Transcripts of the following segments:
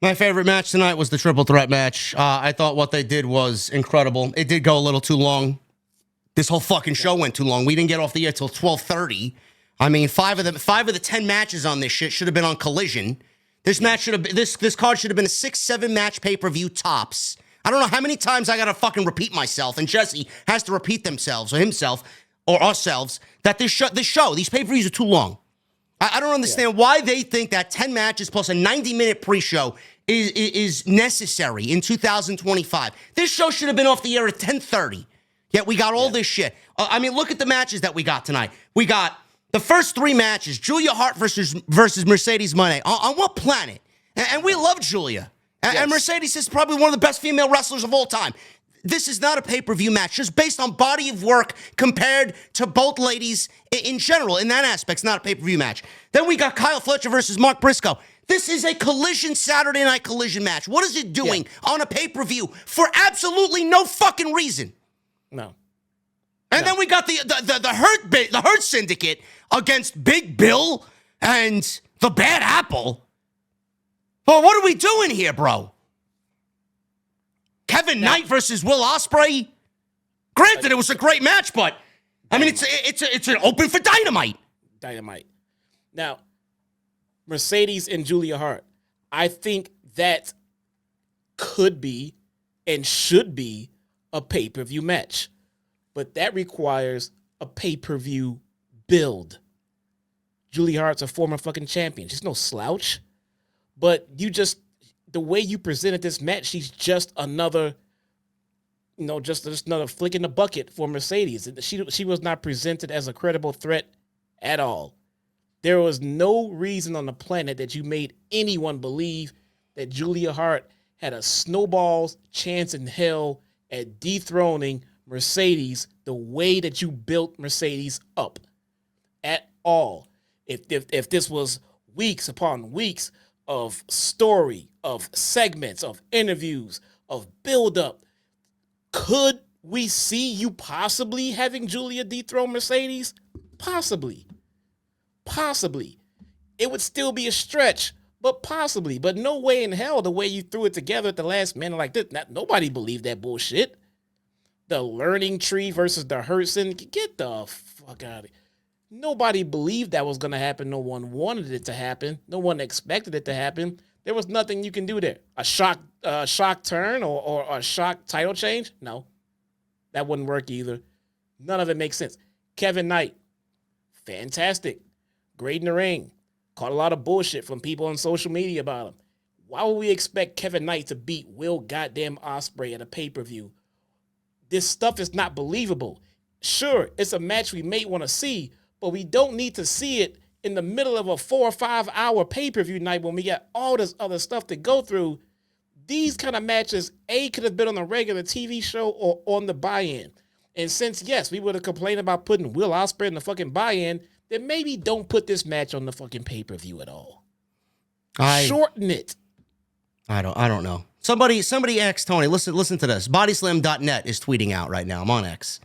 My favorite match tonight was the triple threat match. I thought what they did was incredible. It did go a little too long. This whole fucking show went too long. We didn't get off the air till 12:30. I mean, five of the 10 matches on this shit should have been on Collision. This match should have been, this card should have been a 6-7 match pay-per-view tops. I don't know how many times I gotta fucking repeat myself, and Jesse has to repeat themselves or himself or ourselves that these pay-per-views are too long. I don't understand why they think that 10 matches plus a 90-minute pre-show is necessary in 2025. This show should have been off the air at 10:30. Yet we got all this shit. I mean, look at the matches that we got tonight. We got the first 3 matches: Julia Hart versus Mercedes Moné. On what planet? And we love Julia. And Mercedes is probably one of the best female wrestlers of all time. This is not a pay-per-view match, just based on body of work compared to both ladies in general. In that aspect, it's not a pay-per-view match. Then we got Kyle Fletcher versus Mark Briscoe. This is a Collision Saturday Night Collision match. What is it doing on a pay-per-view for absolutely no fucking reason? No. And then we got the Hurt Syndicate against Big Bill and the Bad Apple. Well, what are we doing here, bro? Kevin Knight versus Will Ospreay. Granted, it was a great match, but I mean, it's an open for Dynamite. Dynamite. Now, Mercedes and Julia Hart. I think that could be and should be a pay-per-view match, but that requires a pay-per-view build. Julia Hart's a former fucking champion. She's no slouch, but the way you presented this match, she's just another, just another flick in the bucket for Mercedes. She was not presented as a credible threat at all. There was no reason on the planet that you made anyone believe that Julia Hart had a snowball's chance in hell at dethroning Mercedes the way that you built Mercedes up at all. If this was weeks upon weeks of story, of segments, of interviews, of build-up, could we see you possibly having Julia dethrone Mercedes? Possibly. It would still be a stretch, but possibly. But no way in hell the way you threw it together at the last minute like this. Nobody believed that bullshit. The learning tree versus the Hurt Syndicate. Get the fuck out of here. Nobody believed that was going to happen. No one wanted it to happen. No one expected it to happen. There was nothing you can do there. A shock turn or a shock title change? No. That wouldn't work either. None of it makes sense. Kevin Knight. Fantastic. Great in the ring. Caught a lot of bullshit from people on social media about him. Why would we expect Kevin Knight to beat Will goddamn Ospreay at a pay-per-view? This stuff is not believable. Sure, it's a match we may want to see, but we don't need to see it in the middle of a 4 or 5 hour pay-per-view night when we got all this other stuff to go through. These kind of matches, could have been on a regular TV show or on the buy-in. And since, yes, we would have complained about putting Will Ospreay in the fucking buy-in, then maybe don't put this match on the fucking pay-per-view at all. Shorten it. I don't know. Somebody asked Tony, listen to this. Bodyslam.net is tweeting out right now. I'm on X.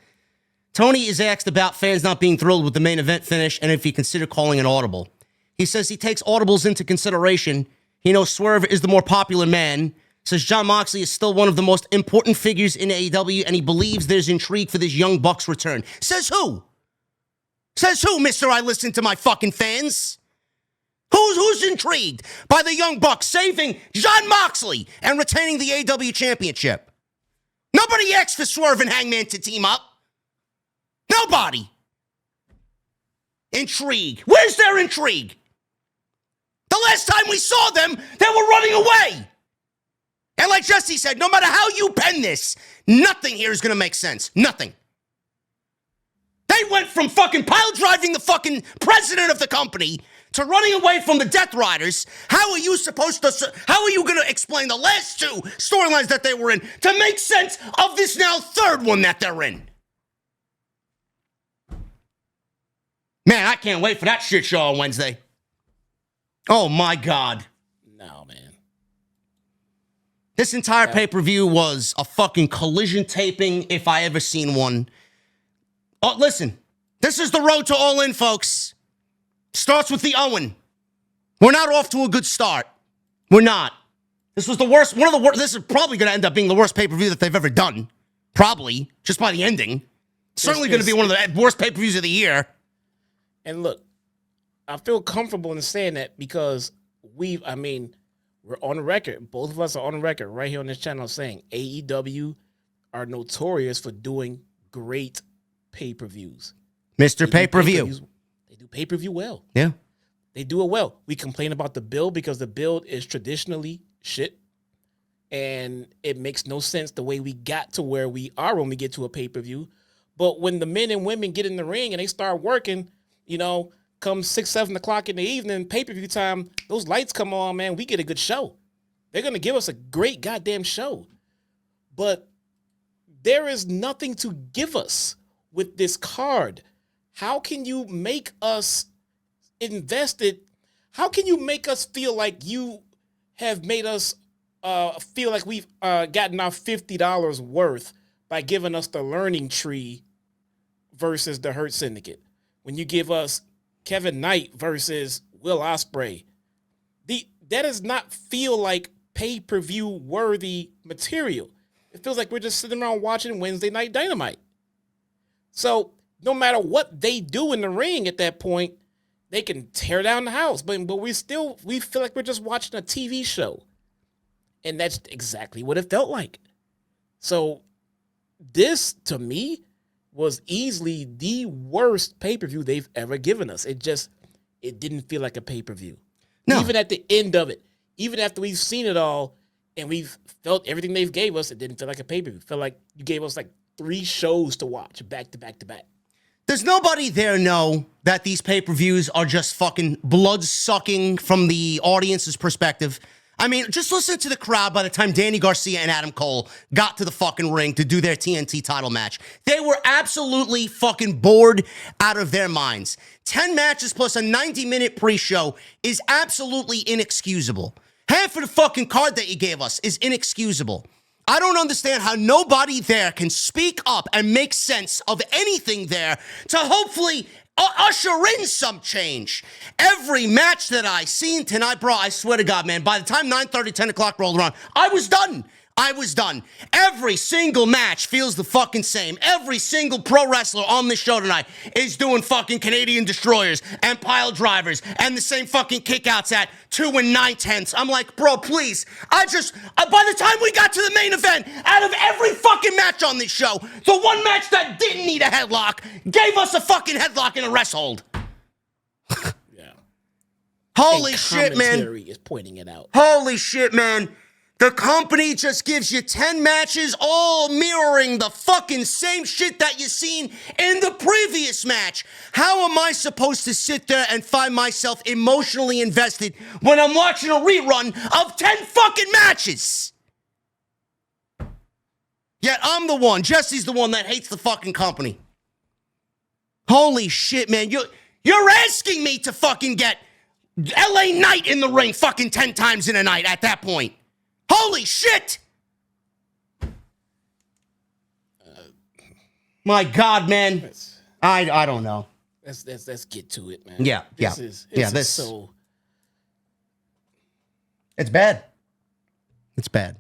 Tony is asked about fans not being thrilled with the main event finish and if he considered calling an audible. He says he takes audibles into consideration. He knows Swerve is the more popular man. Says Jon Moxley is still one of the most important figures in AEW, and he believes there's intrigue for this Young Bucks return. Says who? Says who, mister? I listen to my fucking fans. Who's intrigued by the Young Bucks saving Jon Moxley and retaining the AEW championship? Nobody asked for Swerve and Hangman to team up. Nobody. Intrigue. Where's their intrigue? The last time we saw them, they were running away. And like Jesse said, no matter how you pen this, nothing here is going to make sense. Nothing. They went from fucking pile driving the fucking president of the company to running away from the Death Riders. How are you going to explain the last 2 storylines that they were in to make sense of this now 3rd one that they're in? Man, I can't wait for that shit show on Wednesday. Oh my God. No, man. This entire pay-per-view was a fucking Collision taping if I ever seen one. Oh, listen, this is the road to All In, folks. Starts with the Owen. We're not off to a good start. We're not. This was the worst, one of the worst. This is probably going to end up being the worst pay-per-view that they've ever done. Probably, just by the ending. Certainly going to be one of the worst pay-per-views of the year. And look, I feel comfortable in saying that because we're on record. Both of us are on record right here on this channel saying AEW are notorious for doing great pay-per-views. Mr. Pay-per-view. They do pay-per-view well. Yeah. They do it well. We complain about the build because the build is traditionally shit. And it makes no sense the way we got to where we are when we get to a pay-per-view. But when the men and women get in the ring and they start working, come 6, 7 o'clock in the evening, pay-per-view time, those lights come on, man, we get a good show. They're going to give us a great goddamn show. But there is nothing to give us with this card. How can you make us invested? How can you make us feel like you have made us feel like we've gotten our $50 worth by giving us the learning tree versus the Hurt Syndicate? When you give us Kevin Knight versus Will Ospreay, that does not feel like pay-per-view worthy material. It feels like we're just sitting around watching Wednesday Night Dynamite. So no matter what they do in the ring at that point, they can tear down the house, but we feel like we're just watching a TV show. And that's exactly what it felt like. So this, to me, was easily the worst pay-per-view they've ever given us. It didn't feel like a pay-per-view. No. Even at the end of it, even after we've seen it all and we've felt everything they've gave us, it didn't feel like a pay-per-view. It felt like you gave us like 3 shows to watch back to back to back. Does nobody there know that these pay-per-views are just fucking blood-sucking from the audience's perspective? I mean, just listen to the crowd by the time Danny Garcia and Adam Cole got to the fucking ring to do their TNT title match. They were absolutely fucking bored out of their minds. 10 matches plus a 90-minute pre-show is absolutely inexcusable. Half of the fucking card that you gave us is inexcusable. I don't understand how nobody there can speak up and make sense of anything there to hopefully usher in some change. Every match that I seen tonight, bro, I swear to God, man, by the time 9:30, 10 o'clock rolled around, I was done. Every single match feels the fucking same. Every single pro wrestler on this show tonight is doing fucking Canadian destroyers and pile drivers and the same fucking kickouts at 2 9/10. I'm like, bro, please. By the time we got to the main event, out of every fucking match on this show, the one match that didn't need a headlock gave us a fucking headlock and a rest hold. Yeah. Holy shit, man. Commentary is pointing it out. Holy shit, man. The company just gives you 10 matches, all mirroring the fucking same shit that you seen in the previous match. How am I supposed to sit there and find myself emotionally invested when I'm watching a rerun of 10 fucking matches? Yet I'm the one, Jesse's the one that hates the fucking company. Holy shit, man. You're asking me to fucking get LA Knight in the ring fucking 10 times in a night at that point. Holy shit! My God, man. I don't know. Let's get to it, man. Yeah. This is so. It's bad. It's bad.